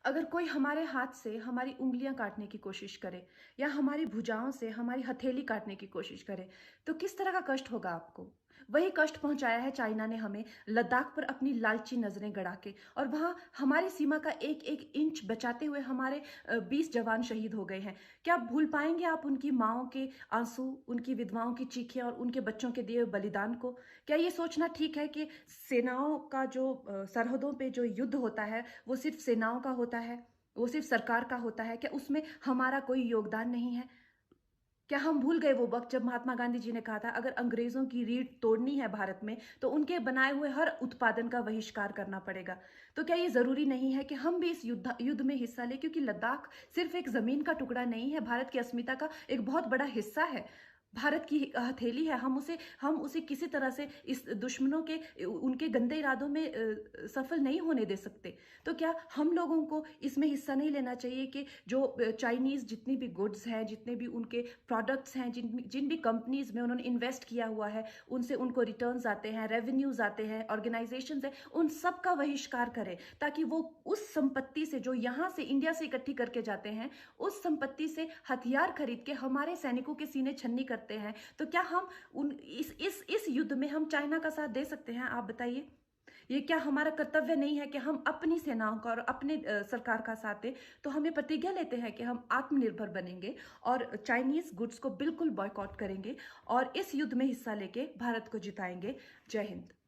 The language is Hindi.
अगर कोई हमारे हाथ से हमारी उँगलियाँ काटने की कोशिश करे या हमारी भुजाओं से हमारी हथेली काटने की कोशिश करे, तो किस तरह का कष्ट होगा आपको? वही कष्ट पहुँचाया है चाइना ने हमें लद्दाख पर अपनी लालची नज़रें गड़ा के, और वहाँ हमारी सीमा का एक-एक इंच बचाते हुए हमारे 20 जवान शहीद हो गए हैं। क्या भूल पाएँगे आप उनकी माँओं के आँसू, उनकी विधवाओं की चीखें और उनके बच्चों के दिए हुए बलिदान को? क्या ये सोचना ठीक है कि सेनाओं का जो सरहदों पे जो युद्ध होता है, वो सिर्फ़ सेनाओं का होता है, वो सिर्फ़ सरकार का होता है? क्या उसमें हमारा कोई योगदान नहीं है? क्या हम भूल गए वो वक़्त जब महात्मा गांधी जी ने कहा था, अगर अंग्रेज़ों की रीढ़ तोड़नी है भारत में, तो उनके बनाए हुए हर उत्पादन का बहिष्कार करना पड़ेगा। तो क्या ये ज़रूरी नहीं है कि हम भी इस युद्ध में हिस्सा लें? क्योंकि लद्दाख सिर्फ़ एक ज़मीन का टुकड़ा नहीं है, भारत की अस्मिता का एक बहुत बड़ा हिस्सा है। भारत की हथेली है, हम उसे किसी तरह से इस दुश्मनों के उनके गंदे इरादों में सफल नहीं होने दे सकते। तो क्या हम लोगों को इसमें हिस्सा नहीं लेना चाहिए कि जो चाइनीज़ जितनी भी गुड्स हैं, जितने भी उनके प्रोडक्ट्स हैं, जिन जिन भी कंपनीज़ में उन्होंने इन्वेस्ट किया हुआ है, उनसे उनको रिटर्न्स आते हैं, रेवेन्यूज़ आते हैं, ऑर्गेनाइज़ेशंस हैं, उन सब का बहिष्कार करें, ताकि वो उस संपत्ति से जो यहाँ से इंडिया से इकट्ठी करके जाते हैं, उस संपत्ति से हथियार खरीद के हमारे सैनिकों के सीने छन्नी करते हैं। तो क्या हम उन इस युद्ध में हम चाइना का साथ दे सकते हैं? आप बताइए। ये क्या हमारा कर्तव्य नहीं है कि हम अपनी सेनाओं का और अपने सरकार का साथ दें? तो हमें प्रतिज्ञा लेते हैं कि हम आत्मनिर्भर बनेंगे और चाइनीज़ गुड्स को बिल्कुल बॉयकॉट करेंगे और इस युद्ध में हिस्सा लेके भारत को जिताएँगे। जय हिंद।